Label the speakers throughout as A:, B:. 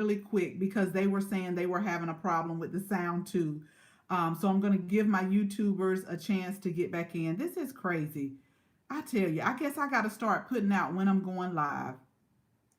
A: really quick because they were saying they were having a problem with the sound too. So I'm going to give my YouTubers a chance to get back in. This is crazy. I tell you, I guess I got to start putting out when I'm going live.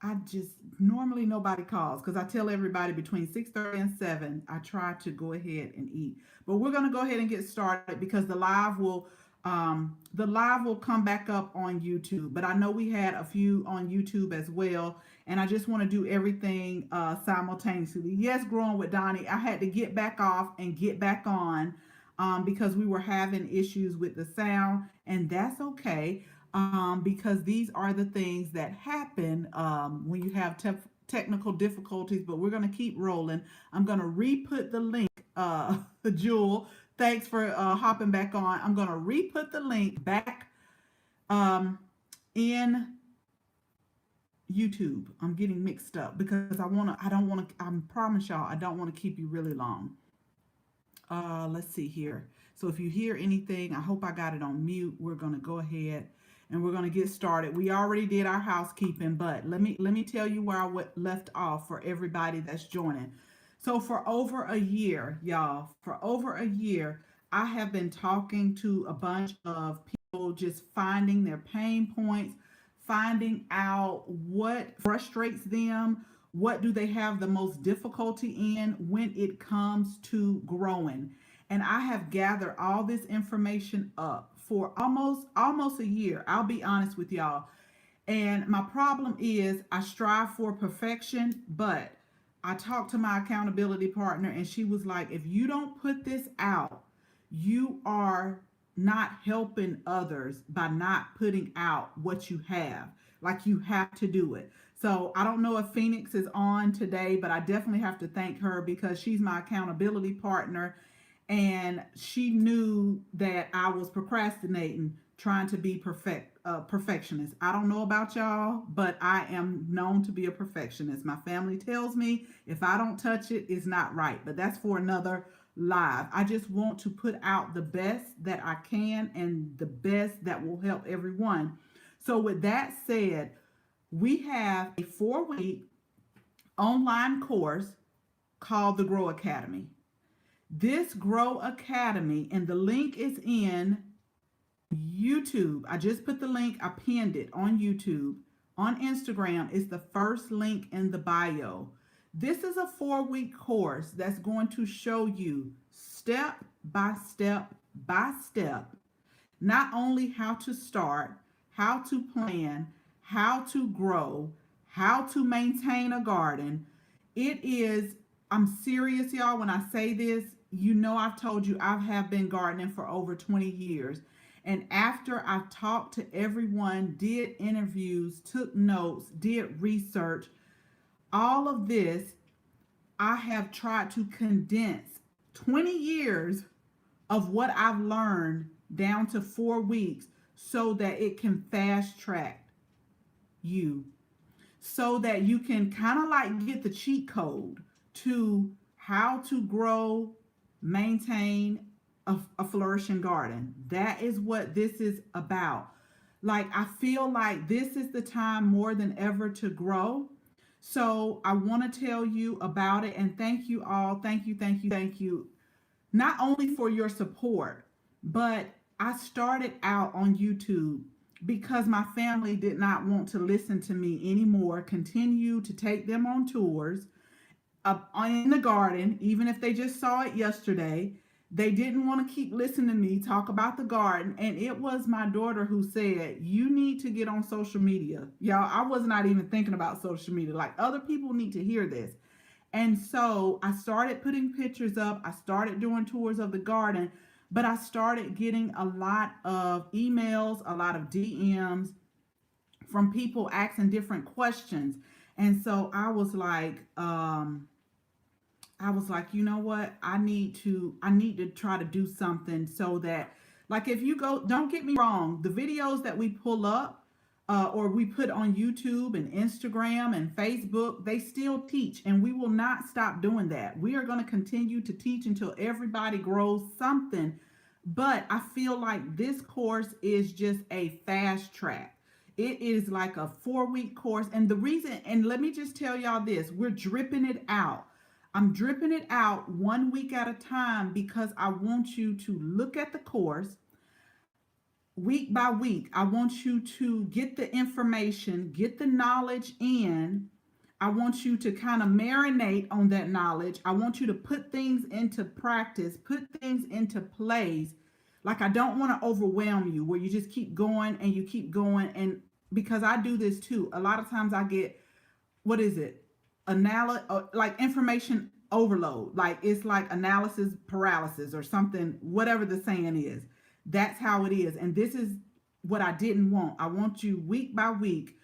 A: I just normally nobody calls because I tell everybody between 6:30 and 7 I try to go ahead and eat. But we're gonna go ahead and get started because the live will come back up on YouTube. But I know we had a few on YouTube as well, and I just want to do everything simultaneously. Yes, growing with Donnie, I had to get back off and get back on because we were having issues with the sound, and that's okay because these are the things that happen when you have technical difficulties. But we're going to keep rolling. I'm going to re-put the link, Jewel. Thanks for hopping back on. I'm going to re-put the link back um, in YouTube. I'm getting mixed up because I don't want to, I promise y'all, I don't want to keep you really long. Let's see here. So if you hear anything, I hope I got it on mute. We're going to go ahead and we're going to get started. We already did our housekeeping, but let me tell you where I left off for everybody that's joining. So for over a year, y'all, for over a year, I have been talking to a bunch of people, just finding their pain points, finding out what frustrates them, what do they have the most difficulty in when it comes to growing. And I have gathered all this information up for almost a year. I'll be honest with y'all. And my problem is I strive for perfection, but I talked to my accountability partner and she was like, if you don't put this out, you are not helping others by not putting out what you have. Like you have to do it. So I don't know if Phoenix is on today, but I definitely have to thank her because she's my accountability partner and she knew that I was procrastinating trying to be perfectionist. I don't know about y'all, but I am known to be a perfectionist. My family tells me if I don't touch it, it's not right. But that's for another live. I just want to put out the best that I can and the best that will help everyone. So with that said, we have a 4-week online course called the Grow Academy. This Grow Academy, and the link is in YouTube. I just put the link, I pinned it on YouTube. On Instagram, it's the first link in the bio. This is a 4-week course that's going to show you step by step by step, not only how to start, how to plan, how to grow, how to maintain a garden. It is, I'm serious, y'all, when I say this. You know, I've told you I have been gardening for over 20 years. And after I talked to everyone, did interviews, took notes, did research, all of this, I have tried to condense 20 years of what I've learned down to 4 weeks so that it can fast track you, so that you can kind of like get the cheat code to how to grow, maintain a flourishing garden. That is what this is about. Like, I feel like this is the time more than ever to grow. So I want to tell you about it and thank you all. Thank you, thank you, thank you. Not only for your support, but I started out on YouTube because my family did not want to listen to me anymore, continue to take them on tours in the garden, even if they just saw it yesterday. They didn't want to keep listening to me talk about the garden. And it was my daughter who said, you need to get on social media. Y'all, I was not even thinking about social media. Like, other people need to hear this. And so I started putting pictures up. I started doing tours of the garden, but I started getting a lot of emails, a lot of DMs from people asking different questions. And so I was like, you know what? I need to try to do something so that, like, if you go, don't get me wrong, the videos that we pull up or we put on YouTube and Instagram and Facebook, they still teach, and we will not stop doing that. We are going to continue to teach until everybody grows something. But I feel like this course is just a fast track. It is like a 4 week course. And the reason, and let me just tell y'all this, we're dripping it out. I'm dripping it out 1 week at a time because I want you to look at the course week by week. I want you to get the information, get the knowledge in. I want you to kind of marinate on that knowledge. I want you to put things into practice, put things into place. Like, I don't want to overwhelm you where you just keep going and you keep going. And because I do this too, a lot of times I get, what is it? Like information overload. Like, it's like analysis paralysis or something, whatever the saying is. That's how it is. And this is what I didn't want. I want you week by week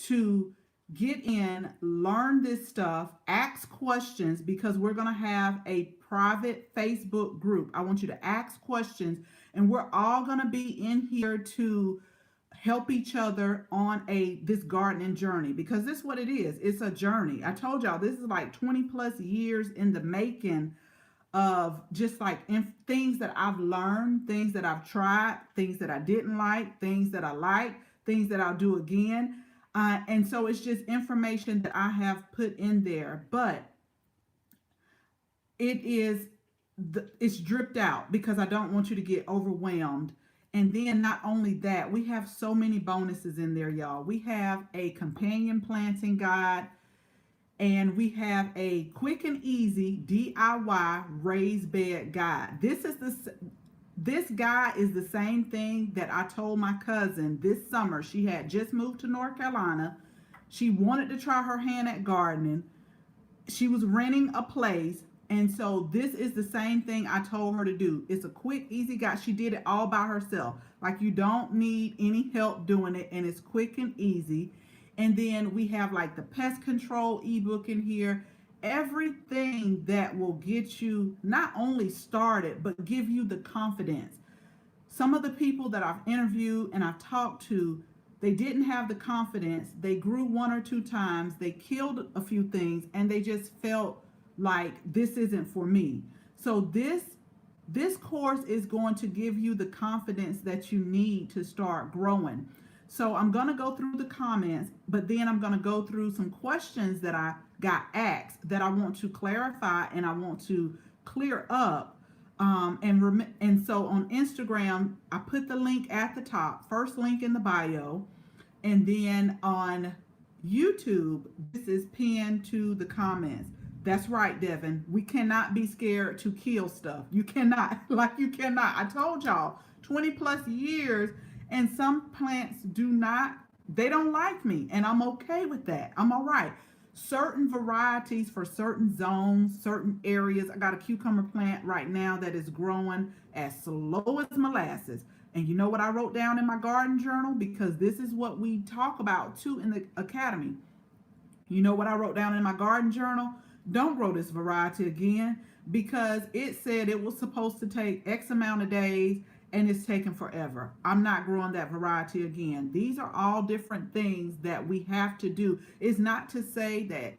A: to get in, learn this stuff, ask questions, because we're going to have a private Facebook group. I want you to ask questions, and we're all going to be in here to help each other on this gardening journey, because this is what it is. It's a journey. I told y'all this is like 20 plus years in the making of just like things that I've learned, things that I've tried, things that I didn't like, things that I like, things that I'll do again. And so it's just information that I have put in there, but it's dripped out because I don't want you to get overwhelmed. And then not only that, we have so many bonuses in there, y'all. We have a companion planting guide, and we have a quick and easy DIY raised bed guide. This guide is the same thing that I told my cousin this summer. She had just moved to North Carolina. She wanted to try her hand at gardening. She was renting a place. And so this is the same thing I told her to do. It's a quick, easy guide. She did it all by herself. Like, you don't need any help doing it, and it's quick and easy. And then we have like the pest control ebook in here. Everything that will get you not only started, but give you the confidence. Some of the people that I've interviewed and I've talked to, they didn't have the confidence. They grew 1 or 2 times. They killed a few things, and they just felt like, this isn't for me. So this course is going to give you the confidence that you need to start growing. So I'm going to go through the comments, but then I'm going to go through some questions that I got asked that I want to clarify and I want to clear up. And so on Instagram, I put the link at the top, first link in the bio. And then on YouTube, this is pinned to the comments. That's right, Devin. We cannot be scared to kill stuff. You cannot. You cannot. I told y'all, 20 plus years, and some plants they don't like me, and I'm okay with that. I'm all right. Certain varieties for certain zones, certain areas. I got a cucumber plant right now that is growing as slow as molasses. And you know what I wrote down in my garden journal? Because this is what we talk about too in the academy. You know what I wrote down in my garden journal? Don't grow this variety again, because it said it was supposed to take X amount of days, and it's taken forever. I'm not growing that variety again. These are all different things that we have to do. It's not to say that,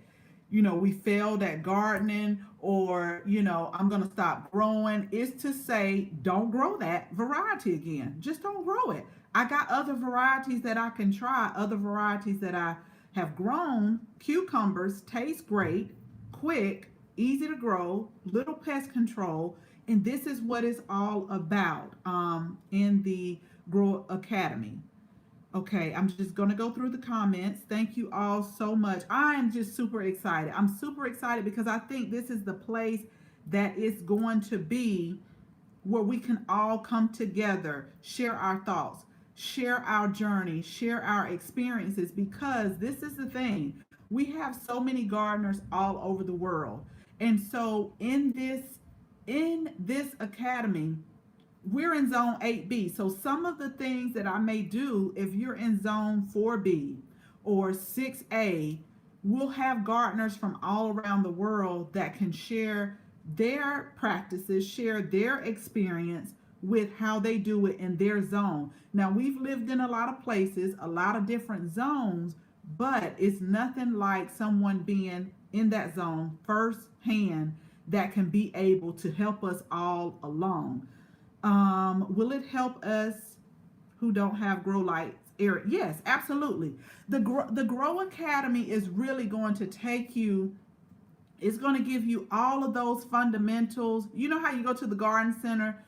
A: we failed at gardening, or, I'm going to stop growing. It's to say, don't grow that variety again. Just don't grow it. I got other varieties that I can try, other varieties that I have grown. Cucumbers taste great, quick, easy to grow, little pest control. And this is what it's all about in the Grow Academy. Okay, I'm just going to go through the comments. Thank you all so much. I am just super excited. I'm super excited because I think this is the place that is going to be where we can all come together, share our thoughts, share our journey, share our experiences, because this is the thing. We have so many gardeners all over the world. And so in this academy, we're in zone 8B. So some of the things that I may do, if you're in zone 4B or 6A, we'll have gardeners from all around the world that can share their practices, share their experience with how they do it in their zone. Now, we've lived in a lot of places, a lot of different zones, but it's nothing like someone being in that zone firsthand that can be able to help us all along. Will it help us who don't have grow lights area. Yes, absolutely. The Grow Academy is really going to take you, it's going to give you all of those fundamentals. You know how you go to the garden center?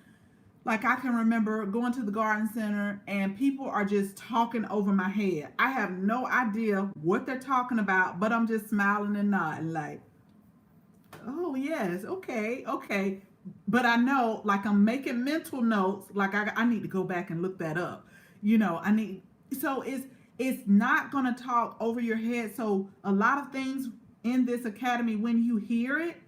A: Like I can remember going to the garden center and people are just talking over my head. I have no idea what they're talking about, but I'm just smiling and nodding like, oh yes, okay, okay. But I know, like I'm making mental notes. Like I need to go back and look that up. I need. So it's not gonna talk over your head. So a lot of things in this academy, when you hear it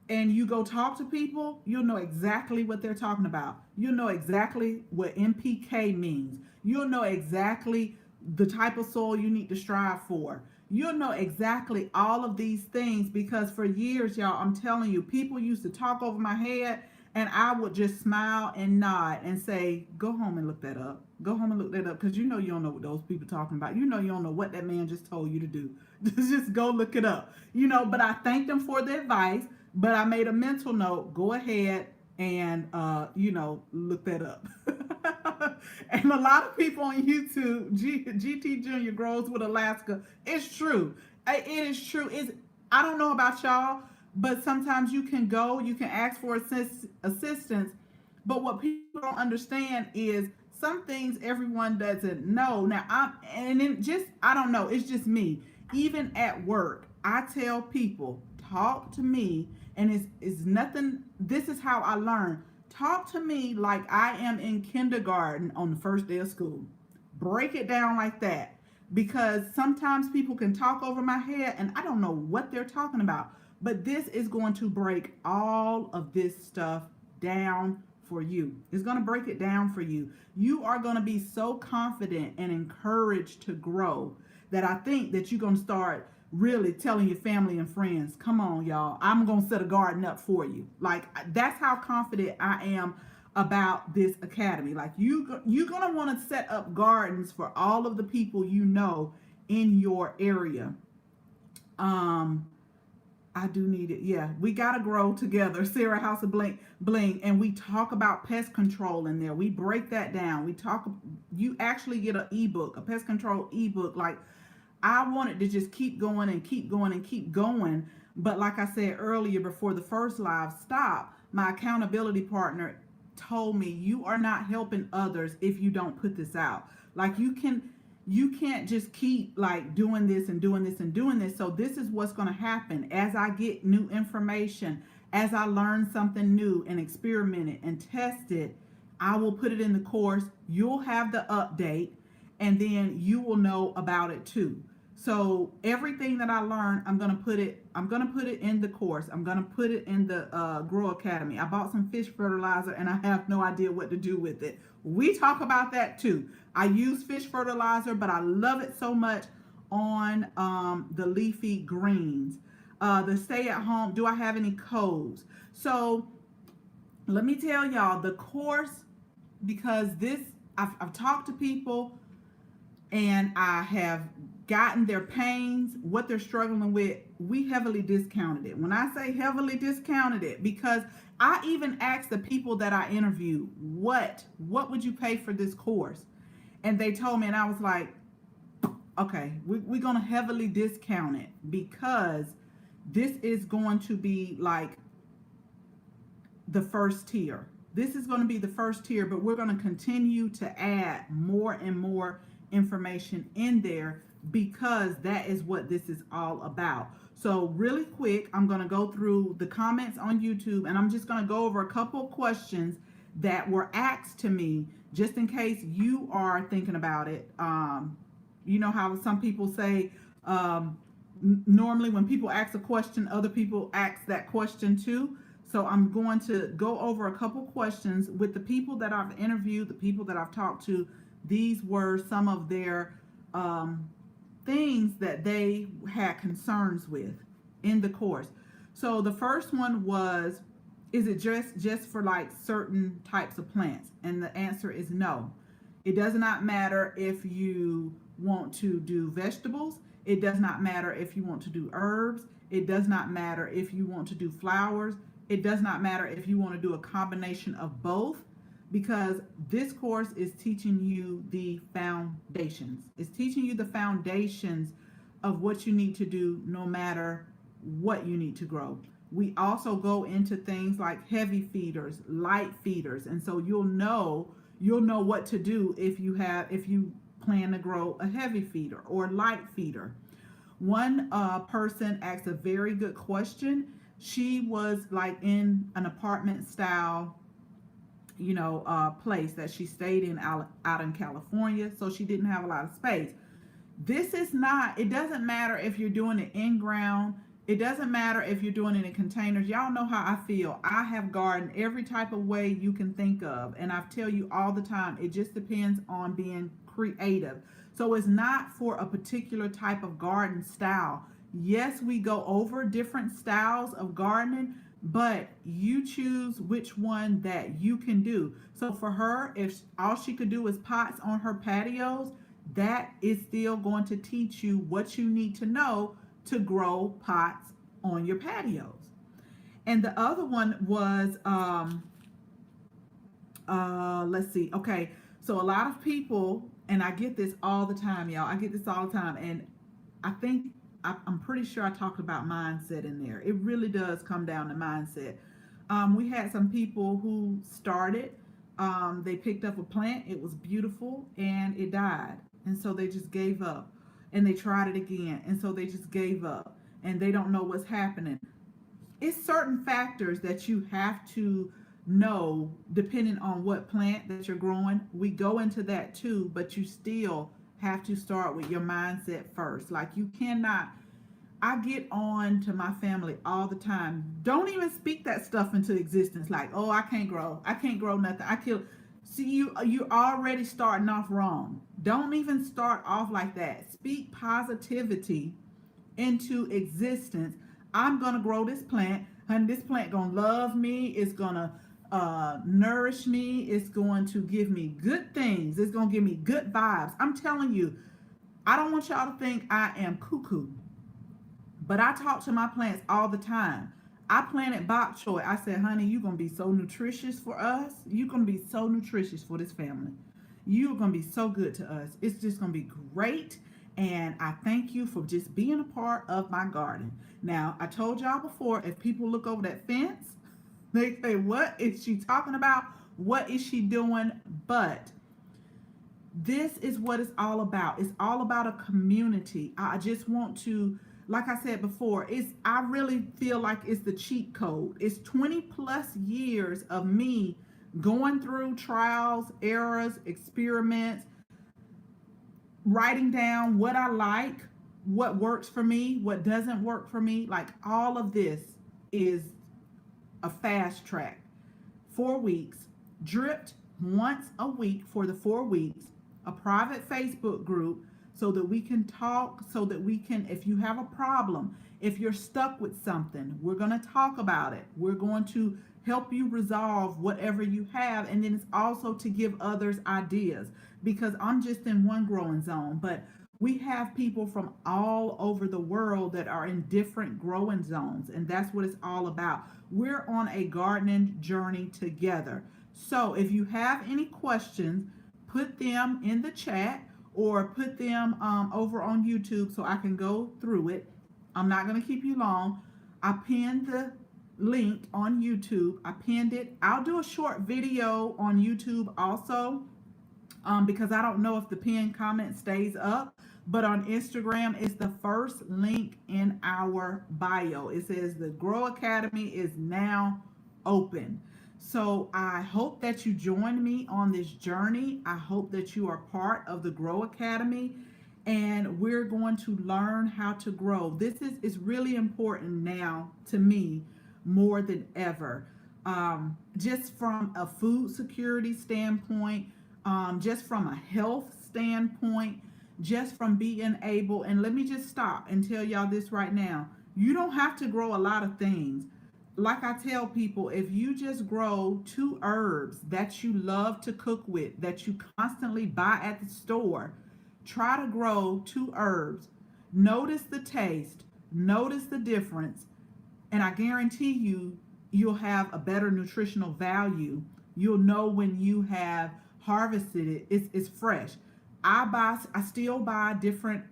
A: and you go talk to people, you'll know exactly what they're talking about. You'll know exactly what NPK means. You'll know exactly the type of soil you need to strive for. You'll know exactly all of these things because for years, y'all, I'm telling you, people used to talk over my head and I would just smile and nod and say, go home and look that up. Go home and look that up because you don't know what those people talking about. You don't know what that man just told you to do. Just go look it up. But I thanked them for the advice, but I made a mental note, go ahead and look that up. And a lot of people on YouTube, GT Junior Grows with Alaska, it's true. It is true. I don't know about y'all, but sometimes you can ask for assistance, but what people don't understand is some things everyone doesn't know. Now I don't know, it's just me. Even at work, I tell people, talk to me, and it's nothing. This is how I learn. Talk to me like I am in kindergarten on the first day of school. Break it down like that. Because sometimes people can talk over my head and I don't know what they're talking about. But this is going to break all of this stuff down for you. It's going to break it down for you. You are going to be so confident and encouraged to grow that I think that you're going to start really telling your family and friends, come on, y'all, I'm going to set a garden up for you. Like, that's how confident I am about this academy. Like, you're going to want to set up gardens for all of the people in your area. I do need it. Yeah, we got to grow together. Sarah House of Bling. And we talk about pest control in there. We break that down. You actually get an ebook, a pest control ebook. Like, I wanted to just keep going and keep going and keep going. But like I said earlier, before the first live stopped, my accountability partner told me, you are not helping others if you don't put this out. Like, you can't just keep like doing this and doing this and doing this. So this is what's going to happen as I get new information, as I learn something new and experiment it and test it. I will put it in the course. You'll have the update, and then you will know about it too. So everything that I learned, I'm gonna put it in the course. I'm gonna put it in the Grow Academy. I bought some fish fertilizer and I have no idea what to do with it. We talk about that too. I use fish fertilizer, but I love it so much on the leafy greens. The stay at home, do I have any codes? So let me tell y'all the course, because I've talked to people and I have gotten their pains, what they're struggling with. We heavily discounted it. When I say heavily discounted it, because I even asked the people that I interviewed, what would you pay for this course? And they told me, and I was like, okay, we're going to heavily discount it because this is going to be like the first tier. This is going to be the first tier, but we're going to continue to add more and more information in there because that is what this is all about. So really quick, I'm going to go through the comments on YouTube and I'm just going to go over a couple of questions that were asked to me just in case you are thinking about it. You know how some people say, normally when people ask a question, other people ask that question too. So I'm going to go over a couple questions with the people that I've interviewed, the people that I've talked to. These were some of their things that they had concerns with in the course. So the first one was, is it just for like certain types of plants? And the answer is no. It does not matter if you want to do vegetables. It does not matter if you want to do herbs. It does not matter if you want to do flowers. It does not matter if you want to do a combination of both. because this course is teaching you the foundations. It's teaching you the foundations of what you need to do no matter what you need to grow. We also go into things like heavy feeders, light feeders, and so you'll know what to do if you plan to grow a heavy feeder or light feeder. One person asked a very good question. She was like in an apartment style, place that she stayed in out in California, so she didn't have a lot of space. This is not, it doesn't matter if you're doing it in ground, it doesn't matter if you're doing it in containers. Y'all know how I feel. I have gardened every type of way you can think of, and I tell you all the time, it just depends on being creative. So it's not for a particular type of garden style. Yes, we go over different styles of gardening, but you choose which one that you can do. So for her, if all she could do is pots on her patios, that is still going to teach you what you need to know to grow pots on your patios. And the other one was, let's see. Okay, so a lot of people, and I get this all the time, y'all. I get this all the time, and I think I'm pretty sure I talked about mindset in there. It really does come down to mindset. We had some people who started. They picked up a plant. It was beautiful, and it died, and so they just gave up. And they tried it again, and so they just gave up, and they don't know what's happening. It's certain factors that you have to know depending on what plant that you're growing. We go into that too, but you still have to start with your mindset first. Like, you cannot, I get on to my family all the time. Don't even speak that stuff into existence. Like, oh, I can't grow. I can't grow nothing. I kill. See, you already starting off wrong. Don't even start off like that. Speak positivity into existence. I'm gonna grow this plant, and this plant gonna love me. It's gonna nourish me. It's going to give me good things. It's gonna give me good vibes. I'm telling you, I don't want y'all to think I am cuckoo, but I talk to my plants all the time. I planted bok choy. I said, honey, you're going to be so nutritious for us. You're going to be so nutritious for this family. You're going to be so good to us. It's just going to be great. And I thank you for just being a part of my garden. Now, I told y'all before, if people look over that fence, they say, what is she talking about? What is she doing? But this is what it's all about. It's all about a community. I just want to, like I said before, I really feel like it's the cheat code. It's 20 plus years of me going through trials, errors, experiments, writing down what I like, what works for me, what doesn't work for me. Like, all of this is a fast track. 4 weeks, dripped once a week for the 4 weeks, a private Facebook group so that we can talk, so that we can, if you have a problem, if you're stuck with something, we're going to talk about it. We're going to help you resolve whatever you have. And then it's also to give others ideas, because I'm just in one growing zone, but we have people from all over the world that are in different growing zones. And that's what it's all about. We're on a gardening journey together. So if you have any questions, put them in the chat or put them over on YouTube so I can go through it. I'm not going to keep you long. I pinned the link on YouTube. I pinned it. I'll do a short video on YouTube also, because I don't know if the pinned comment stays up. But on Instagram, it's the first link in our bio. It says the Grow Academy is now open. So I hope that you join me on this journey. I hope that you are part of the Grow Academy, and we're going to learn how to grow. This is really important now to me more than ever. Just from a food security standpoint, just from a health standpoint, just from being able, and let me just stop and tell y'all this right now. You don't have to grow a lot of things. Like I tell people, if you just grow 2 herbs that you love to cook with, that you constantly buy at the store, try to grow 2 herbs. Notice the taste, notice the difference, and I guarantee you, you'll have a better nutritional value You'll know when you have harvested it. It's fresh. I still buy different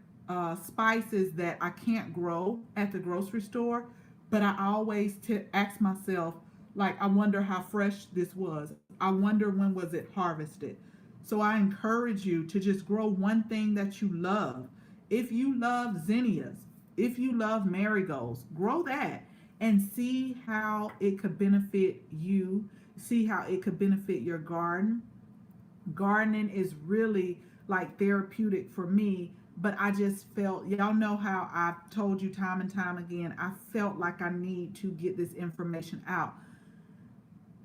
A: spices that I can't grow at the grocery store, but I always ask myself, like, I wonder how fresh this was. I wonder when was it harvested. So I encourage you to just grow one thing that you love. If you love zinnias, if you love marigolds, grow that and see how it could benefit you. See how it could benefit your garden. Gardening is really like therapeutic for me, but I just felt, y'all know how I've told you time and time again, I felt like I need to get this information out.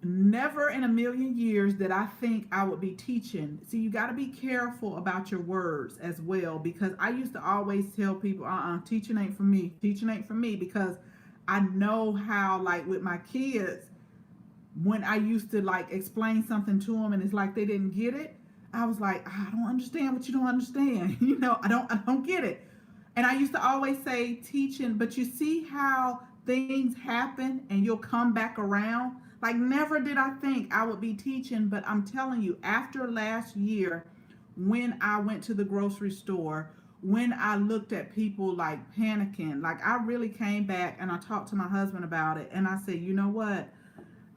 A: Never in a million years did I think I would be teaching. See, you got to be careful about your words as well, because I used to always tell people, teaching ain't for me. Teaching ain't for me, because I know how, like with my kids, when I used to like explain something to them and it's like they didn't get it, I was like, I don't understand what you don't understand. I don't get it. And I used to always say teaching, but you see how things happen and you'll come back around. Like, never did I think I would be teaching, but I'm telling you, after last year, when I went to the grocery store, when I looked at people like panicking, like I really came back and I talked to my husband about it. And I said, you know what?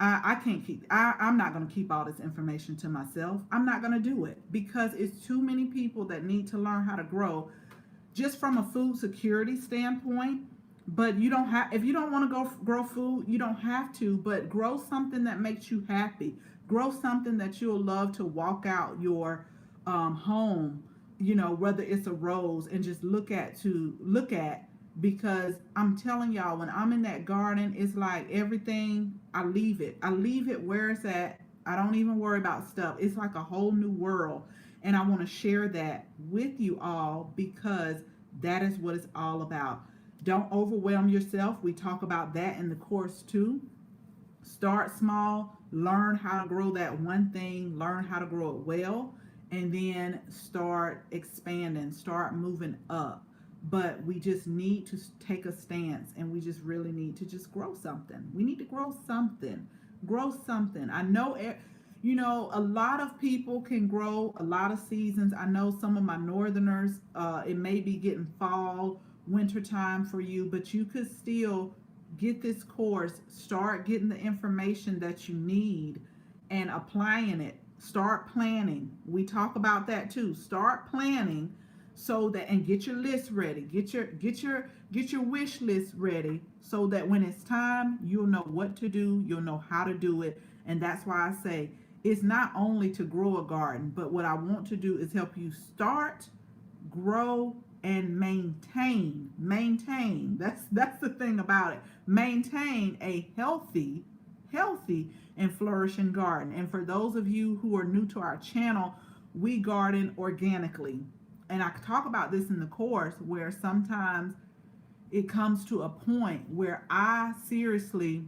A: I can't keep, I'm not going to keep all this information to myself. I'm not going to do it because it's too many people that need to learn how to grow just from a food security standpoint. But you don't have, if you don't want to go grow food, you don't have to, but grow something that makes you happy. Grow something that you'll love to walk out your home, whether it's a rose and just look at, because I'm telling y'all, when I'm in that garden, it's like everything, I leave it where it's at. I don't even worry about stuff. It's like a whole new world, and I want to share that with you all because that is what it's all about. Don't overwhelm yourself. We talk about that in the course too. Start small, learn how to grow that one thing, learn how to grow it well, and then start expanding, start moving up. But we just need to take a stance, and we just really need to just grow something. We need to grow something. Grow something. I know a lot of people can grow a lot of seasons. I know some of my northerners, it may be getting fall, winter time for you, but you could still get this course, start getting the information that you need and applying it. Start planning. We talk about that too. Start planning so that, and get your list ready. Get your wish list ready so that when it's time, you'll know what to do, you'll know how to do it. And that's why I say it's not only to grow a garden, but what I want to do is help you start, grow, and maintain. That's the thing about it. Maintain a healthy and flourishing garden. And for those of you who are new to our channel, we garden organically. And I talk about this in the course, where sometimes it comes to a point where I seriously,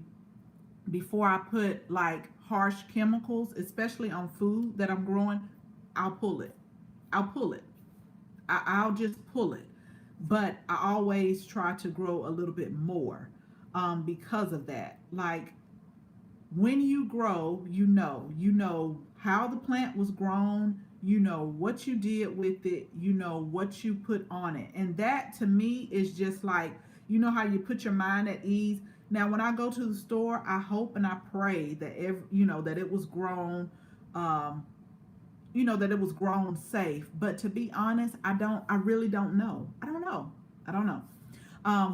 A: before I put like harsh chemicals, especially on food that I'm growing, I'll pull it. I'll pull it. I'll just pull it. But I always try to grow a little bit more because of that. Like, when you grow, you know how the plant was grown, you know what you did with it, you know what you put on it. And that to me is just like, how you put your mind at ease. Now, when I go to the store, I hope and I pray that that it was grown, um, that it was grown safe. But to be honest, I really don't know. I don't know.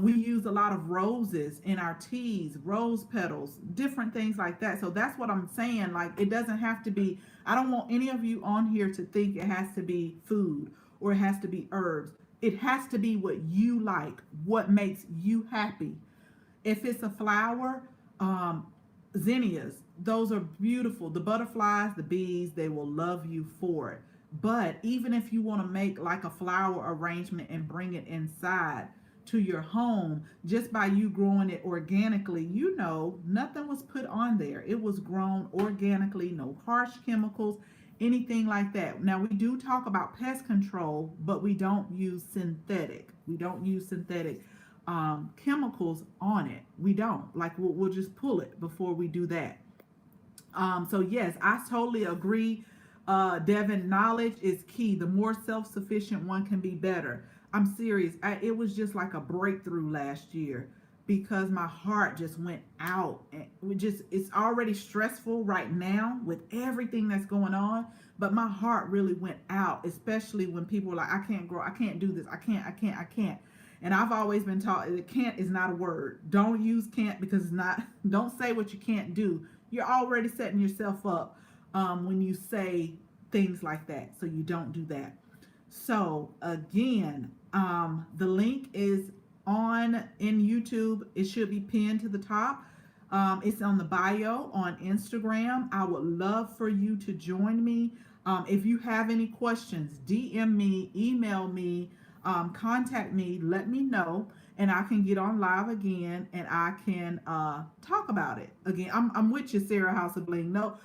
A: We use a lot of roses in our teas, rose petals, different things like that. So that's what I'm saying. Like, it doesn't have to be, I don't want any of you on here to think it has to be food or it has to be herbs. It has to be what you like, what makes you happy. If it's a flower, um, zinnias, those are beautiful. The butterflies, the bees, they will love you for it. But even if you want to make like a flower arrangement and bring it inside to your home, just by you growing it organically, nothing was put on there. It was grown organically, no harsh chemicals, anything like that. Now, we do talk about pest control, but we don't use synthetic. We don't use synthetic chemicals on it. We don't. Like, we'll just pull it before we do that. So yes, I totally agree. Devin, knowledge is key. The more self-sufficient one can be better. I'm serious. It was just like a breakthrough last year because my heart just went out. And it's already stressful right now with everything that's going on, but my heart really went out, especially when people are like, I can't grow, I can't do this, I can't. And I've always been taught that can't is not a word. Don't use can't because it's not, don't say what you can't do. You're already setting yourself up when you say things like that. So you don't do that. So again, the link is on in YouTube. It should be pinned to the top. It's on the bio on Instagram. I would love for you to join me. If you have any questions, DM me, email me, contact me, let me know, and I can get on live again and I can talk about it again. I'm with you, Sarah House of Bling. No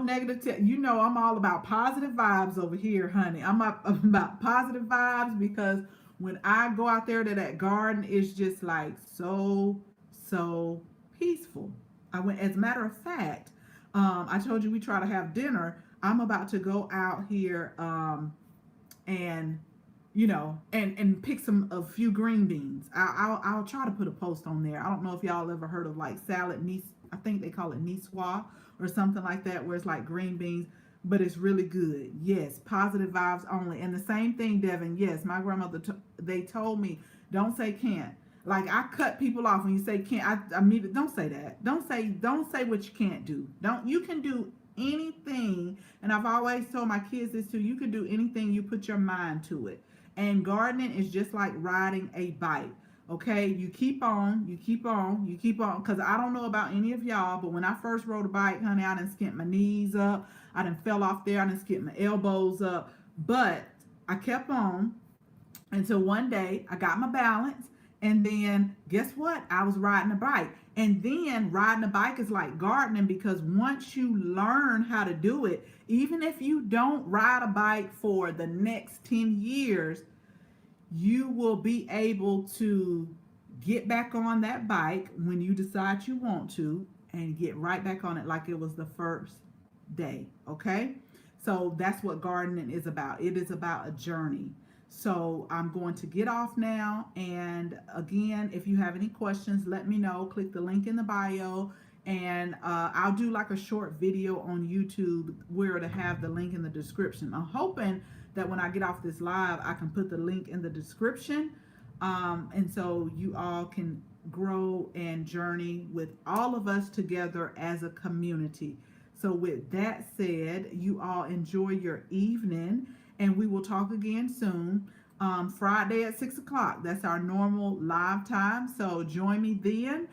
A: negative. You know, I'm all about positive vibes over here, honey. I'm about positive vibes because when I go out there to that garden, it's just like so peaceful. I went, as a matter of fact, I told you we try to have dinner. I'm about to go out here and and pick a few green beans. I'll try to put a post on there. I don't know if y'all ever heard of like salad nice. I think they call it niçoise or something like that, where it's like green beans, but it's really good. Yes, positive vibes only. And the same thing, Devin. Yes, my grandmother. They told me don't say can't. Like I cut people off when you say can't. I mean, don't say that. Don't say what you can't do. Don't You can do anything, and I've always told my kids this too. You can do anything you put your mind to it. And gardening is just like riding a bike. Okay, you keep on, you keep on, you keep on. Because I don't know about any of y'all, but when I first rode a bike, honey, I done skint my knees up. I done fell off there. I done skint my elbows up. But I kept on until one day I got my balance. And then guess what? I was riding a bike. And then riding a bike is like gardening because once you learn how to do it, even if you don't ride a bike for the next 10 years, you will be able to get back on that bike when you decide you want to and get right back on it like it was the first day. Okay, so that's what gardening is about. It is about a journey. So I'm going to get off now, and again, if you have any questions, let me know. Click the link in the bio, and I'll do like a short video on YouTube where to have the link in the description. I'm hoping that when I get off this live, I can put the link in the description, and so you all can grow and journey with all of us together as a community. So with that said, you all enjoy your evening, and we will talk again soon. Friday at 6 o'clock. That's our normal live time. So join me then.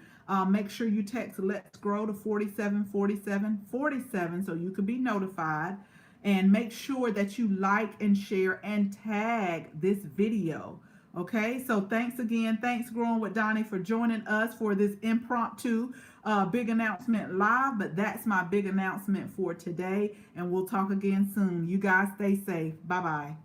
A: Make sure you text Let's Grow to 474747 so you can be notified. And make sure that you like and share and tag this video. Okay, so thanks again. Thanks, Growing with Donnie, for joining us for this impromptu big announcement live. But that's my big announcement for today. And we'll talk again soon. You guys stay safe. Bye-bye.